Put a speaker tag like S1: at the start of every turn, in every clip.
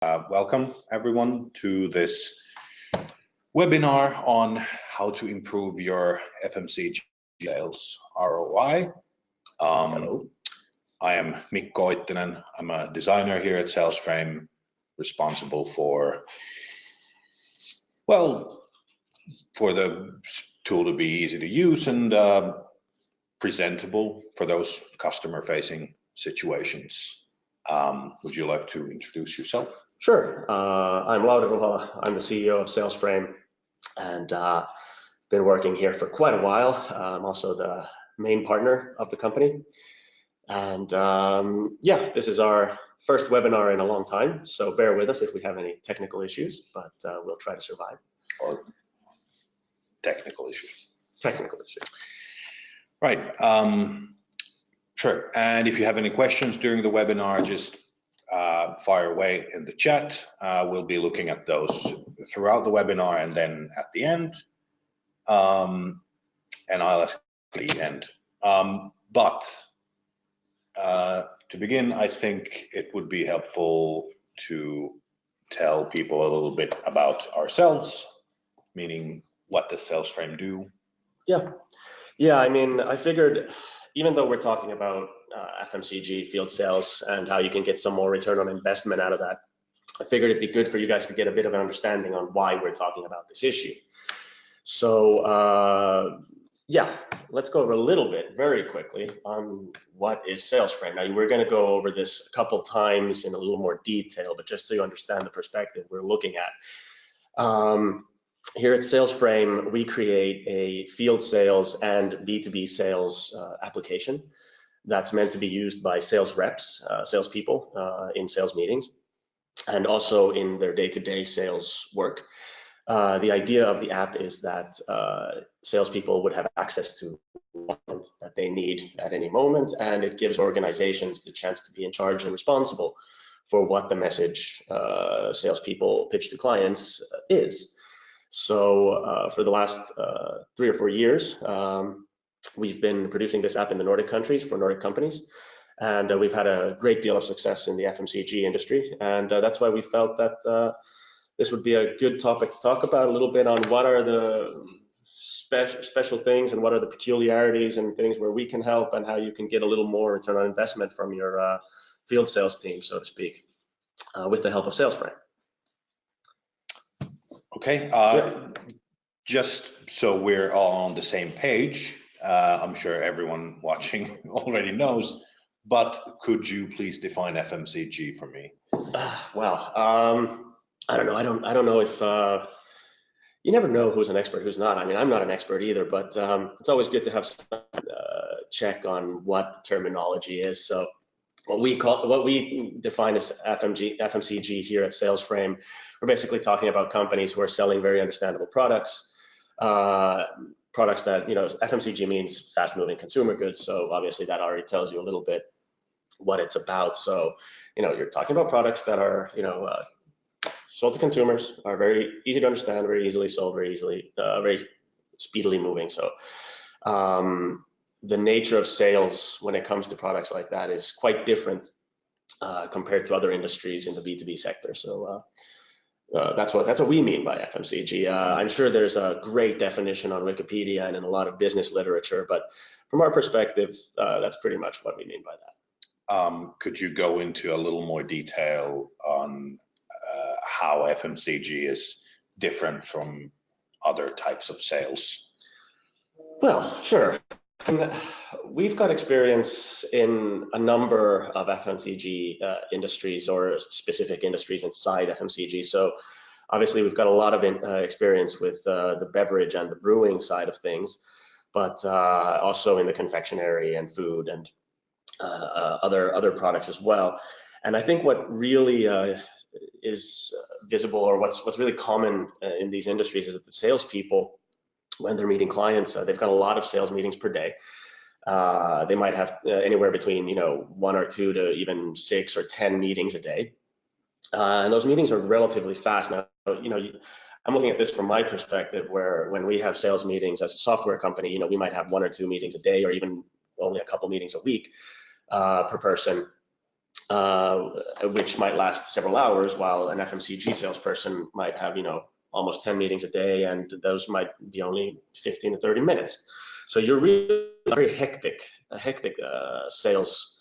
S1: Welcome everyone to this webinar on how to improve your FMCG sales ROI.
S2: Hello.
S1: I am Mikko Oittinen. I'm a designer here at Salesframe, responsible for the tool to be easy to use and presentable for those customer-facing situations. Would you like to introduce yourself?
S2: Sure. I'm Lauri Ruhala. I'm the CEO of Salesframe and been working here for quite a while. I'm also the main partner of the company. And this is our first webinar in a long time, so bear with us if we have any technical issues, but we'll try to survive.
S1: Or technical issues.
S2: Technical issues.
S1: Right. Sure. And if you have any questions during the webinar, just fire away in the chat. We'll be looking at those throughout the webinar and then at the end. And I'll ask at the end. But to begin, I think it would be helpful to tell people a little bit about ourselves, meaning what does Salesframe do?
S2: Yeah. I mean, I figured even though we're talking about FMCG field sales and how you can get some more return on investment out of that, I figured it'd be good for you guys to get a bit of an understanding on why we're talking about this issue. So let's go over a little bit very quickly on what is Salesframe. Now, we're going to go over this a couple times in a little more detail, but just so you understand the perspective we're looking at. Here at Salesframe, we create a field sales and B2B sales application that's meant to be used by sales reps, salespeople in sales meetings, and also in their day-to-day sales work. The idea of the app is that salespeople would have access to content that they need at any moment, and it gives organizations the chance to be in charge and responsible for what the message salespeople pitch to clients is. So for the last 3 or 4 years, we've been producing this app in the Nordic countries for Nordic companies, and we've had a great deal of success in the FMCG industry, and that's why we felt that this would be a good topic to talk about a little bit on what are the special things and what are the peculiarities and things where we can help and how you can get a little more return on investment from your field sales team, so to speak, with the help of Salesframe.
S1: Okay, just so we're all on the same page, I'm sure everyone watching already knows, but could you please define FMCG for me?
S2: I don't know. I don't know if you never know who's an expert, who's not. I mean, I'm not an expert either, but it's always good to have some check on what the terminology is. So what we define as FMCG here at Salesframe, we're basically talking about companies who are selling very understandable products. Products that, FMCG means fast-moving consumer goods. So obviously that already tells you a little bit what it's about. So, you're talking about products that are, sold to consumers, are very easy to understand, very easily sold, very speedily moving. So the nature of sales when it comes to products like that is quite different compared to other industries in the B2B sector. So that's what we mean by FMCG. I'm sure there's a great definition on Wikipedia and in a lot of business literature, but from our perspective, that's pretty much what we mean by that.
S1: Could you go into a little more detail on how FMCG is different from other types of sales?
S2: Well, sure. We've got experience in a number of FMCG industries or specific industries inside FMCG. So obviously we've got a lot of experience with the beverage and the brewing side of things, but also in the confectionery and food and other products as well. And I think what really is visible, or what's really common in these industries, is that the salespeople, when they're meeting clients, they've got a lot of sales meetings per day. They might have anywhere between 1 or 2 to even 6 or 10 meetings a day, and those meetings are relatively fast. Now, I'm looking at this from my perspective, where when we have sales meetings as a software company, we might have 1 or 2 meetings a day, or even only a couple meetings a week per person. which might last several hours, while an FMCG salesperson might have, almost 10 meetings a day, and those might be only 15 to 30 minutes. So you're really very a hectic sales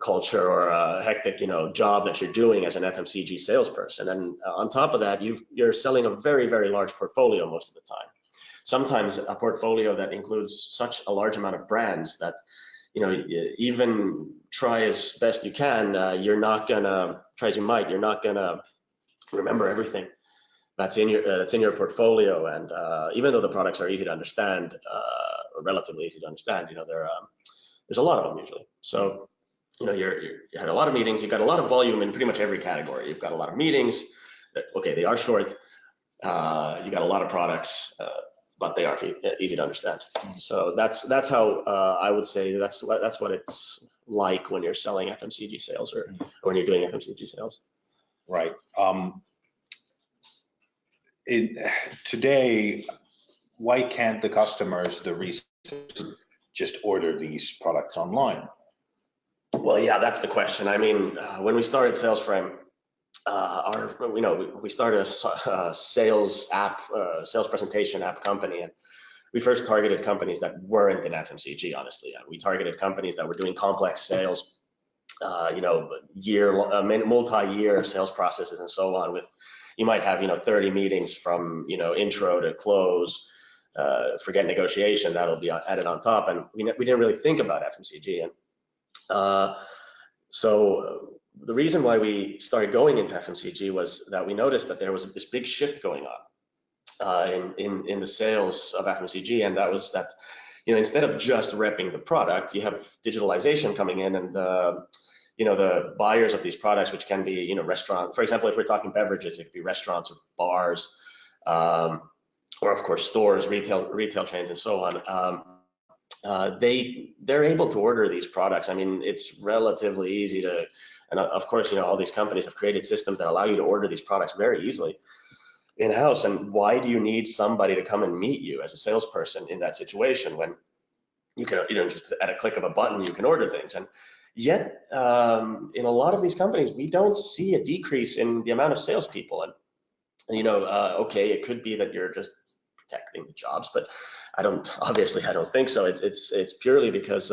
S2: culture, or a hectic, job that you're doing as an FMCG salesperson. And on top of that, you're selling a very, very large portfolio most of the time. Sometimes a portfolio that includes such a large amount of brands that, even try as best you can, you're not gonna try as you might, you're not gonna remember everything that's in your portfolio. And even though the products are easy to understand, or relatively easy to understand, there's a lot of them usually. So you had a lot of meetings, you've got a lot of volume in pretty much every category. You've got a lot of meetings that, okay, they are short. You got a lot of products, but they are easy to understand. So that's how I would say that's what it's like when you're selling FMCG sales, or when you're doing FMCG sales.
S1: Right. Today, why can't the customers, the resellers, just order these products online?
S2: Well, yeah, that's the question. I mean, when we started Salesframe, we started a sales app, sales presentation app company, and we first targeted companies that weren't in FMCG. Honestly, we targeted companies that were doing complex sales, multi-year sales processes and so on. You might have 30 meetings from intro to close. Forget negotiation, that'll be added on top, and we didn't really think about FMCG. And so the reason why we started going into FMCG was that we noticed that there was this big shift going on in the sales of FMCG, and that was that instead of just repping the product, you have digitalization coming in, and the buyers of these products, which can be restaurant, for example, if we're talking beverages, it could be restaurants or bars, or of course stores, retail chains, and so on. They're able to order these products. I mean, it's relatively easy to, and of course, all these companies have created systems that allow you to order these products very easily in-house. And why do you need somebody to come and meet you as a salesperson in that situation when you can, just at a click of a button, you can order things? And yet, in a lot of these companies, we don't see a decrease in the amount of salespeople. And okay, it could be that you're just protecting the jobs, but I don't think so. It's purely because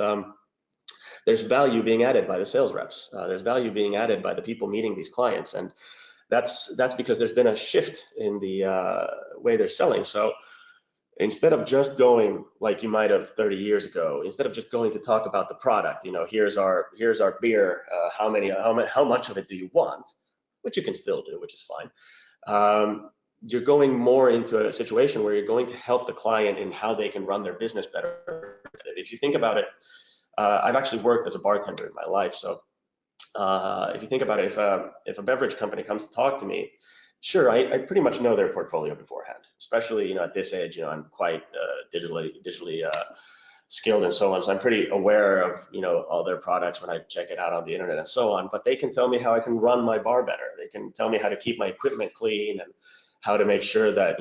S2: there's value being added by the sales reps. There's value being added by the people meeting these clients, and that's because there's been a shift in the way they're selling. So instead of just going like you might have 30 years ago, instead of just going to talk about the product, here's our beer, how much of it do you want, which you can still do, which is fine. You're going more into a situation where you're going to help the client in how they can run their business better. If you think about it, I've actually worked as a bartender in my life. So if you think about it, if a beverage company comes to talk to me, sure, I pretty much know their portfolio beforehand, especially, at this age, I'm quite digitally skilled and so on. So I'm pretty aware of, all their products when I check it out on the internet and so on. But they can tell me how I can run my bar better. They can tell me how to keep my equipment clean, and how to make sure that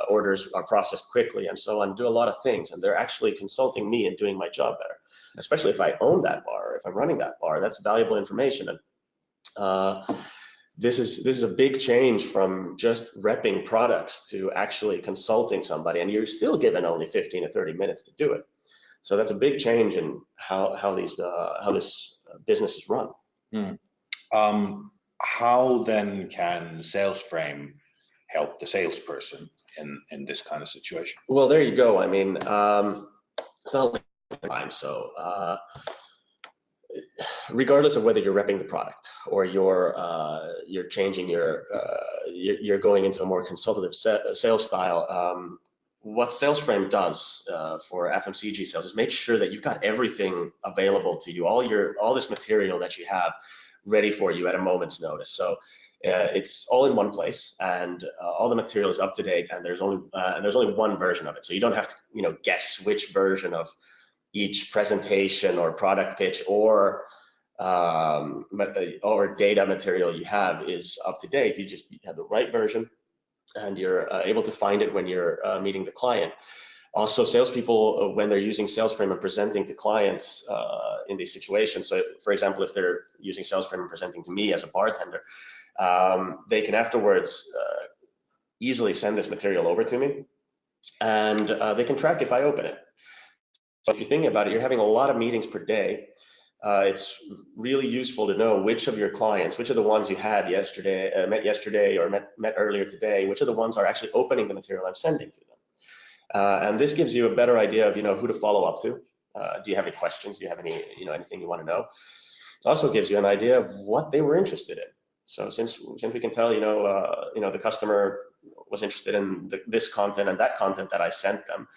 S2: orders are processed quickly and so on. Do a lot of things, and they're actually consulting me and doing my job better. Especially if I own that bar, or if I'm running that bar, that's valuable information. And this is a big change from just repping products to actually consulting somebody, and you're still given only 15 to 30 minutes to do it. So that's a big change in how this business is run.
S1: How then can Salesframe help the salesperson in this kind of situation?
S2: Well, there you go. I mean, it's not like time. So regardless of whether you're repping the product, or you're changing you're going into a more consultative sales style, what Salesframe does for FMCG sales is make sure that you've got everything available to you, all this material that you have ready for you at a moment's notice. So it's all in one place, and all the material is up to date, and there's only one version of it. So you don't have to guess which version of each presentation or product pitch or data material you have is up to date. You have the right version, and you're able to find it when you're meeting the client. Also, salespeople, when they're using Salesframe and presenting to clients in these situations, so for example, if they're using Salesframe and presenting to me as a bartender, they can afterwards easily send this material over to me, and they can track if I open it. So if you're thinking about it, you're having a lot of meetings per day. It's really useful to know which of your clients, which of the ones you had yesterday, met yesterday or met earlier today, which of the ones are actually opening the material I'm sending to them. And this gives you a better idea of who to follow up to. Do you have any questions? Do you have any anything you want to know? It also gives you an idea of what they were interested in. So since we can tell the customer was interested in this content and that content that I sent them,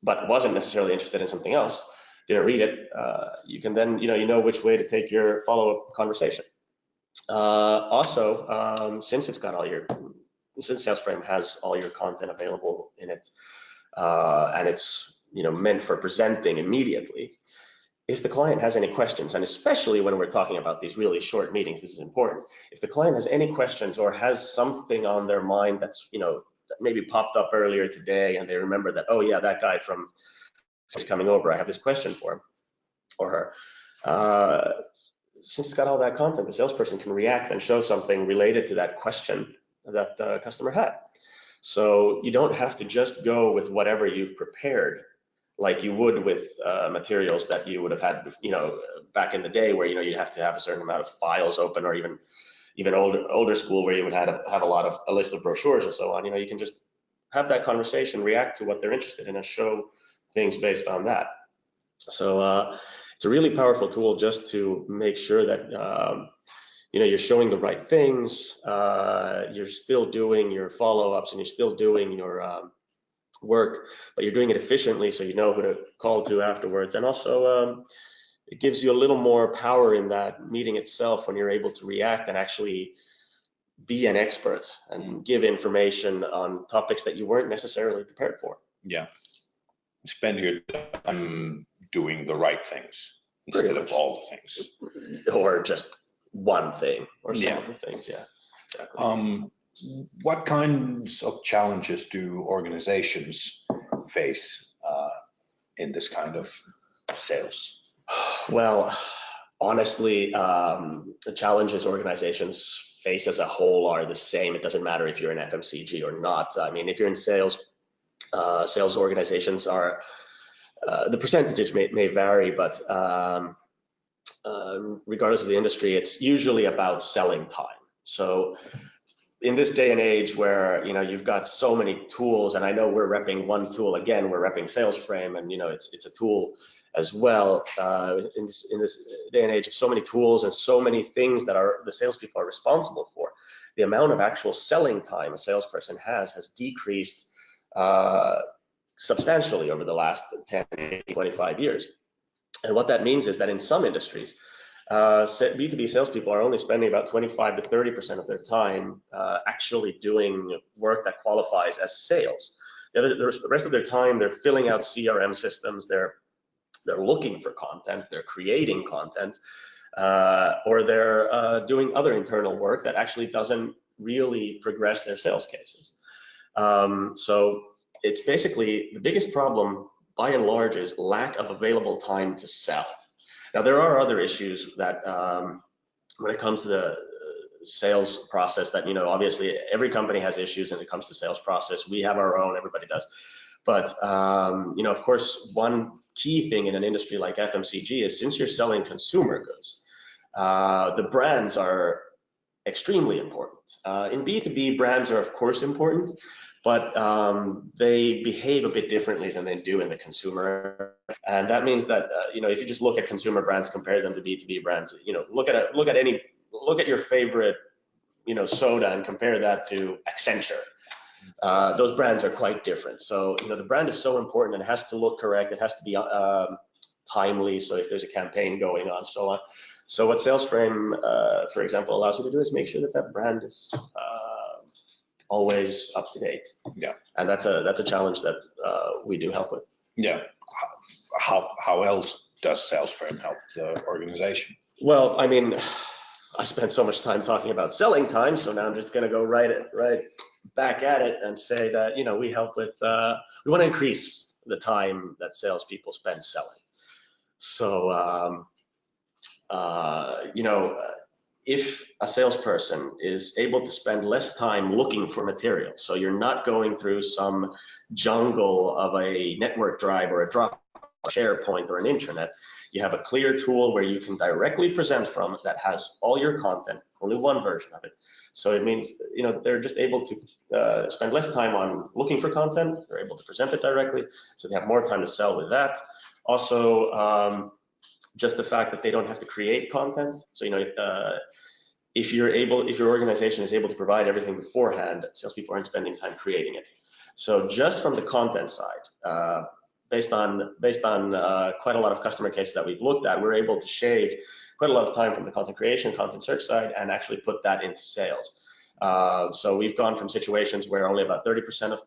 S2: but wasn't necessarily interested in something else, didn't read it, you can then you know which way to take your follow-up conversation. Also, since Salesframe has all your content available in it, and it's meant for presenting immediately, if the client has any questions, and especially when we're talking about these really short meetings, this is important. If the client has any questions or has something on their mind that's that maybe popped up earlier today, and they remember that, oh yeah, that guy from is coming over, I have this question for him or her. Since it's got all that content, the salesperson can react and show something related to that question that the customer had. So you don't have to just go with whatever you've prepared, like you would with materials that you would have had, back in the day, where you'd have to have a certain amount of files open, or even older school, where you would have a list of brochures and so on. You can just have that conversation, react to what they're interested in, and show things based on that. So it's a really powerful tool just to make sure that you're showing the right things, you're still doing your follow-ups, and you're still doing your work, but you're doing it efficiently, so you know who to call to afterwards. And also it gives you a little more power in that meeting itself, when you're able to react and actually be an expert and give information on topics that you weren't necessarily prepared for.
S1: Yeah, spend your time doing the right things instead of all the things,
S2: or just one thing, or some of the things. Yeah, exactly.
S1: What kinds of challenges do organizations face in this kind of sales?
S2: Well, honestly, the challenges organizations face as a whole are the same. It doesn't matter if you're in FMCG or not. I mean, if you're in sales, sales organizations are, the percentages may vary, but regardless of the industry, it's usually about selling time. So in this day and age where you've got so many tools, and I know we're repping one tool again, we're repping Salesframe, and it's a tool as well. In this day and age of so many tools and so many things that the salespeople are responsible for, the amount of actual selling time a salesperson has decreased substantially over the last 10, 25 years. And what that means is that in some industries, B2B salespeople are only spending about 25 to 30% of their time actually doing work that qualifies as sales. The rest of their time, they're filling out CRM systems, they're looking for content, they're creating content, or they're doing other internal work that actually doesn't really progress their sales cases. So it's basically, the biggest problem by and large is lack of available time to sell. Now, there are other issues that when it comes to the sales process that, obviously every company has issues when it comes to sales process. We have our own, everybody does. But, of course, one key thing in an industry like FMCG is, since you're selling consumer goods, the brands are extremely important. In B2B, brands are of course important, but they behave a bit differently than they do in the consumer. And that means that if you just look at consumer brands, compare them to B2B brands, look at your favorite soda and compare that to Accenture. Those brands are quite different. So the brand is so important, and it has to look correct, it has to be timely, so if there's a campaign going on, so on. So what Salesframe, for example, allows you to do is make sure that brand is always up to date.
S1: Yeah,
S2: and that's a challenge that we do help with.
S1: Yeah, how else does Salesframe help the organization?
S2: Well, I mean, I spent so much time talking about selling time, so now I'm just going to go right back at it and say that, you know, we help with, we want to increase the time that salespeople spend selling. So, you know, if a salesperson is able to spend less time looking for material, so you're not going through some jungle of a network drive or a drop SharePoint or an intranet, you have a clear tool where you can directly present from that has all your content, only one version of it. So it means, you know, they're just able to spend less time on looking for content. They're able to present it directly, so they have more time to sell with that. Also, just the fact that they don't have to create content. So, you know, if your organization is able to provide everything beforehand, salespeople aren't spending time creating it. So just from the content side, based on quite a lot of customer cases that we've looked at, we're able to shave quite a lot of time from the content creation, content search side, and actually put that into sales. So we've gone from situations where only about 30% of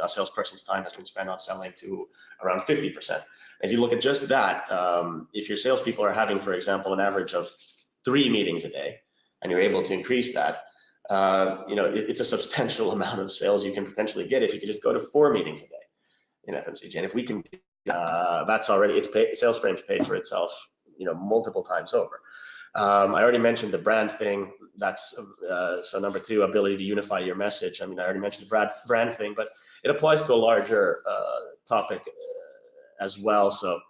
S2: a salesperson's time has been spent on selling to around 50%. If you look at just that, if your salespeople are having, for example, an average of 3 meetings a day, and you're able to increase that, you know, it's a substantial amount of sales you can potentially get if you could just go to 4 meetings a day in FMCG. And if we can, that's already, Salesframe's paid for itself, you know, multiple times over. I already mentioned the brand thing. That's so number 2, ability to unify your message. I mean, I already mentioned the brand thing, but it applies to a larger topic as well. So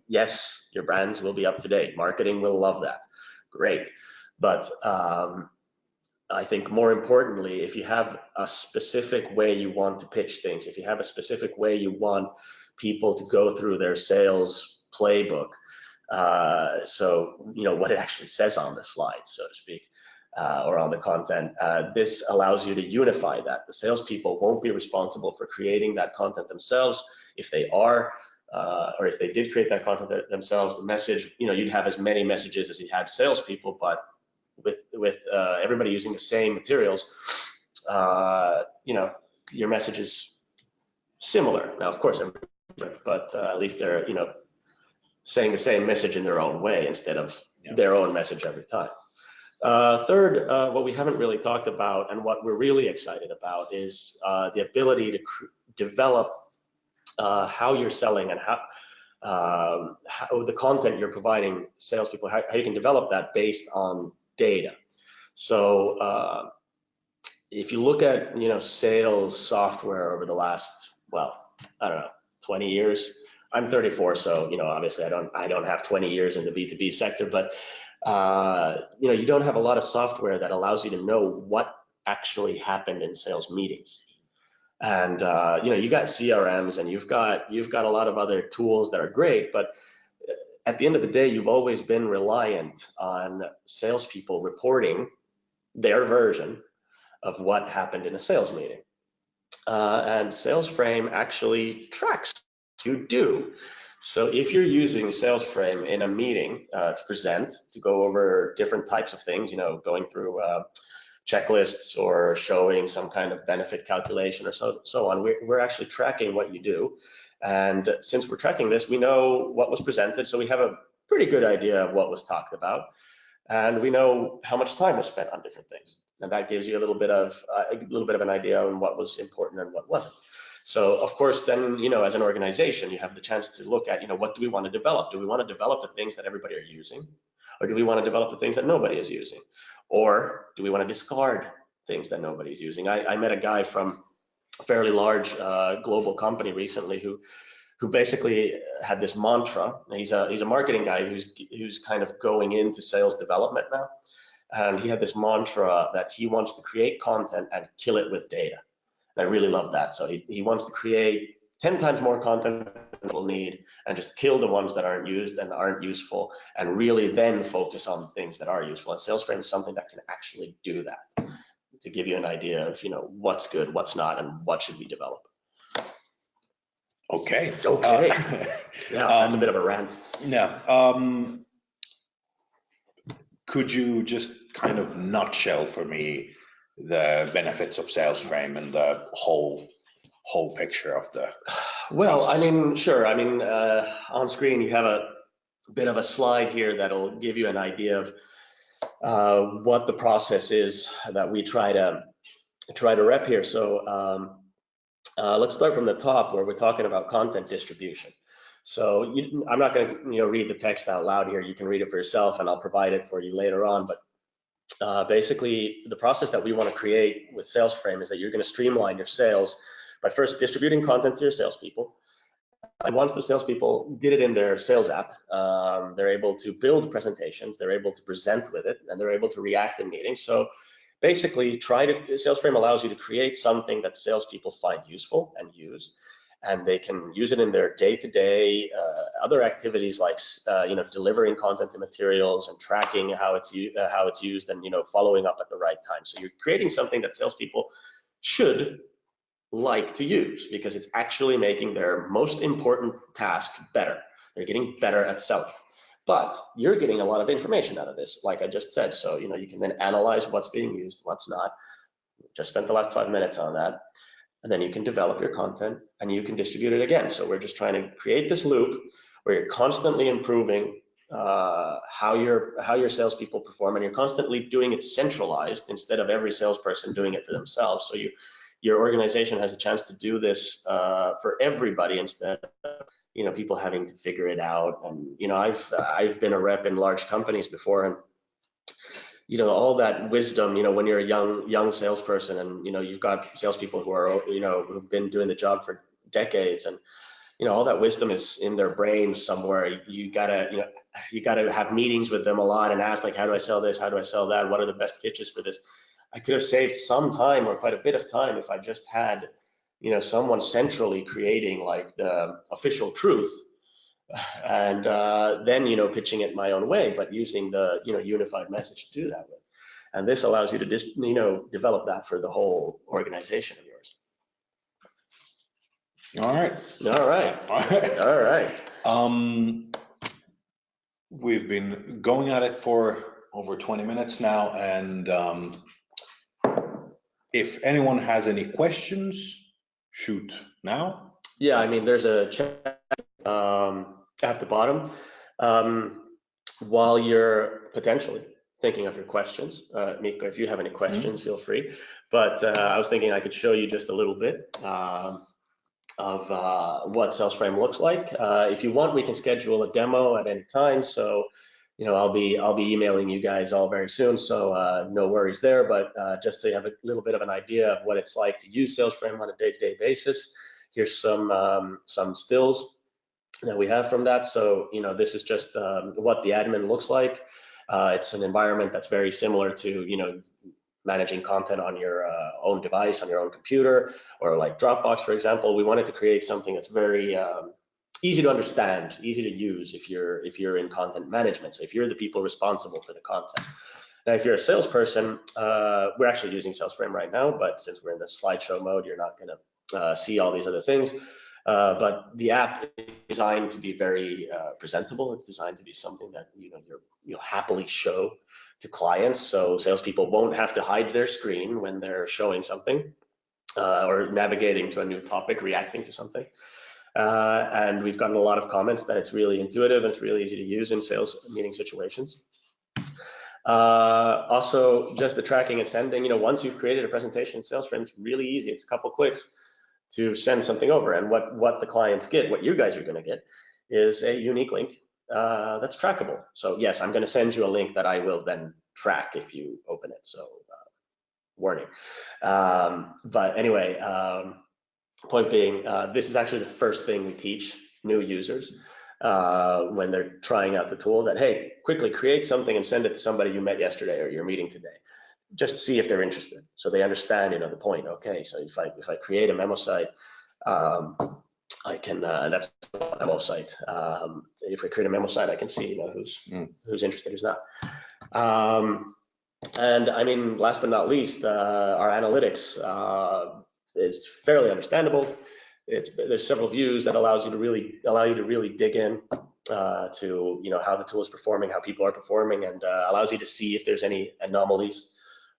S2: yes, your brands will be up to date. Marketing will love that. Great. But I think more importantly, if you have a specific way you want to pitch things, if you have a specific way you want people to go through their sales playbook, so, you know, what it actually says on the slide, so to speak, or on the content, this allows you to unify that. The salespeople won't be responsible for creating that content themselves. If they are, or if they did create that content themselves, the message, you know, you'd have as many messages as you had salespeople, but with everybody using the same materials, you know, your message is similar. Now, of course, but at least they're, you know, saying the same message in their own way instead of their own message every time. Third, what we haven't really talked about and what we're really excited about is the ability to develop how you're selling and how the content you're providing salespeople, how you can develop that based on data. So if you look at, you know, sales software over the last, well, I don't know, 20 years. I'm 34, so, you know, obviously I don't have 20 years in the B2B sector, but you know, you don't have a lot of software that allows you to know what actually happened in sales meetings. And you know, you got CRMs and you've got a lot of other tools that are great, but at the end of the day, you've always been reliant on salespeople reporting their version of what happened in a sales meeting. And Salesframe actually tracks what you do. So if you're using Salesframe in a meeting to present, to go over different types of things, you know, going through checklists or showing some kind of benefit calculation or so on, we're actually tracking what you do. And since we're tracking this, we know what was presented, so we have a pretty good idea of what was talked about, and we know how much time was spent on different things. And that gives you a little bit of an idea on what was important and what wasn't. So of course, then, you know, as an organization, you have the chance to look at, you know, what do we want to develop? Do we want to develop the things that everybody are using? Or do we want to develop the things that nobody is using? Or do we want to discard things that nobody's using? I met a guy from a fairly large global company recently who basically had this mantra. He's a marketing guy who's kind of going into sales development now. And he had this mantra that he wants to create content and kill it with data. And I really love that. So he wants to create 10 times more content than people need and just kill the ones that aren't used and aren't useful, and really then focus on things that are useful. And Salesframe is something that can actually do that, to give you an idea of, you know, what's good, what's not, and what should we develop.
S1: Okay.
S2: Yeah, that's a bit of a rant.
S1: Yeah. Could you just kind of nutshell for me the benefits of Salesframe and the whole picture of the
S2: Well,
S1: process?
S2: I mean, sure. I mean, on screen you have a bit of a slide here that'll give you an idea of what the process is that we try to try to rep here. So let's start from the top where we're talking about content distribution. So I'm not going to read the text out loud here. You can read it for yourself, and I'll provide it for you later on. But basically, the process that we want to create with Salesframe is that you're going to streamline your sales by first distributing content to your salespeople. And once the salespeople get it in their sales app, they're able to build presentations, they're able to present with it, and they're able to react in meetings. So basically, Salesframe allows you to create something that salespeople find useful and use, and they can use it in their day-to-day other activities like delivering content and materials and tracking how it's used, and following up at the right time. So you're creating something that salespeople should like to use because it's actually making their most important task better. They're getting better at selling. But you're getting a lot of information out of this, like I just said. So you can then analyze what's being used, what's not. Just spent the last 5 minutes on that. And then you can develop your content and you can distribute it again. So we're just trying to create this loop where you're constantly improving how your salespeople perform, and you're constantly doing it centralized instead of every salesperson doing it for themselves. So your organization has a chance to do this for everybody instead of people having to figure it out. And I've been a rep in large companies before, and all that wisdom, when you're a young salesperson, and you've got salespeople who are who've been doing the job for decades, and all that wisdom is in their brains somewhere. You gotta have meetings with them a lot and ask, like, how do I sell this? How do I sell that? What are the best pitches for this? I could have saved some time, or quite a bit of time, if I just had someone centrally creating like the official truth, and then pitching it my own way, but using the unified message to do that with. And this allows you to just develop that for the whole organization of yours.
S1: All right.
S2: All right.
S1: We've been going at it for over 20 minutes now, and if anyone has any questions, shoot now.
S2: Yeah, I mean, there's a chat at the bottom. While you're potentially thinking of your questions, Mikko, if you have any questions, feel free. But I was thinking I could show you just a little bit of what Salesframe looks like. If you want, we can schedule a demo at any time. So I'll be emailing you guys all very soon, so no worries there. But just so you have a little bit of an idea of what it's like to use Salesframe on a day-to-day basis, here's some stills that we have from that. So this is just what the admin looks like. It's an environment that's very similar to managing content on your own device, on your own computer, or like Dropbox, for example. We wanted to create something that's very easy to understand, easy to use if you're in content management. So if you're the people responsible for the content. Now, if you're a salesperson, we're actually using Salesframe right now, but since we're in the slideshow mode, you're not going to see all these other things. But the app is designed to be very presentable. It's designed to be something that you'll happily show to clients. So salespeople won't have to hide their screen when they're showing something or navigating to a new topic, reacting to something. And we've gotten a lot of comments that it's really intuitive and it's really easy to use in sales meeting situations. Also, just the tracking and sending. Once you've created a presentation in Salesframe, it's really easy. It's a couple clicks to send something over. And what the clients get, what you guys are going to get, is a unique link that's trackable. So yes, I'm going to send you a link that I will then track if you open it. So warning. But anyway, point being, this is actually the first thing we teach new users when they're trying out the tool, that, hey, quickly create something and send it to somebody you met yesterday or you're meeting today. Just to see if they're interested, so they understand, the point. Okay, so if I create a memo site, I can that's a memo site. If I create a memo site, I can see who's interested, who's not. And I mean, last but not least, our analytics is fairly understandable. There's several views that allow you to really dig in to how the tool is performing, how people are performing, and allows you to see if there's any anomalies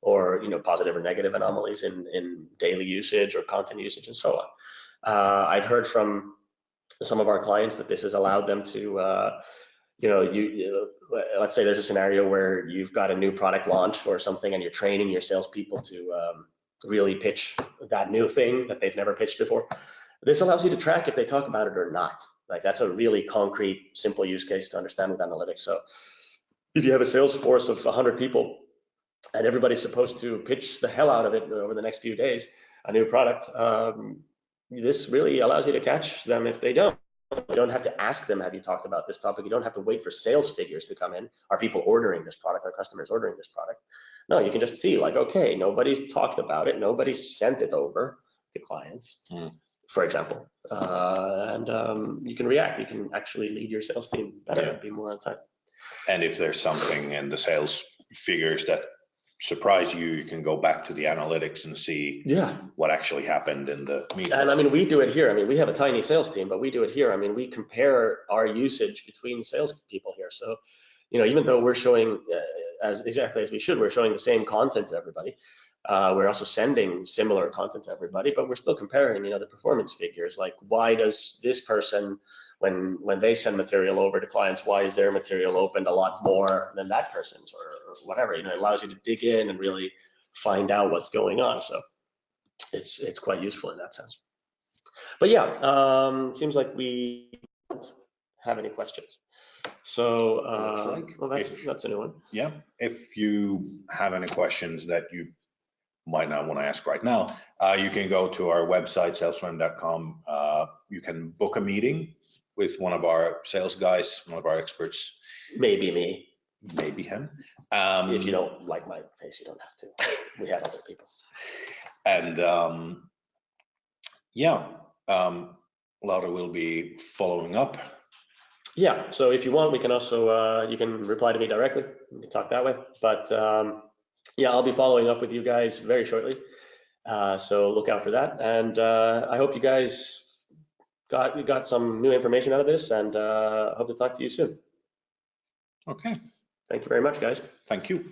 S2: or positive or negative anomalies in daily usage or content usage and so on. I've heard from some of our clients that this has allowed them to let's say there's a scenario where you've got a new product launch or something and you're training your salespeople to really pitch that new thing that they've never pitched before. This allows you to track if they talk about it or not. Like that's a really concrete, simple use case to understand with analytics. So if you have a sales force of 100 people and everybody's supposed to pitch the hell out of it over the next few days, a new product, this really allows you to catch them if they don't. You don't have to ask them, have you talked about this topic? You don't have to wait for sales figures to come in. Are people ordering this product? Are customers ordering this product? No, you can just see like, okay, nobody's talked about it. Nobody's sent it over to clients, for example. And you can react. You can actually lead your sales team better and be more on time.
S1: And if there's something in the sales figures that surprise you, you can go back to the analytics and see what actually happened in the meeting.
S2: And I mean, we do it here. I mean, we have a tiny sales team, but we do it here. I mean, we compare our usage between salespeople here. So, you know, even though we're showing as exactly as we should, we're showing the same content to everybody. We're also sending similar content to everybody, but we're still comparing, you know, the performance figures. Like, why does this person, when they send material over to clients, why is their material opened a lot more than that person's, or whatever? You know, it allows you to dig in and really find out what's going on. So it's quite useful in that sense. But yeah, seems like we don't have any questions. So well, that's a new one.
S1: Yeah, if you have any questions that you might not want to ask right now, you can go to our website, salesframe.com. You can book a meeting with one of our sales guys, one of our experts.
S2: Maybe me.
S1: Maybe him.
S2: If you don't like my face, you don't have to. We have other people.
S1: And Lauri will be following up.
S2: Yeah, so if you want, we can also, you can reply to me directly. We can talk that way. But yeah, I'll be following up with you guys very shortly. So look out for that. And I hope you guys got some new information out of this, and hope to talk to you soon.
S1: Okay.
S2: Thank you very much, guys.
S1: Thank you.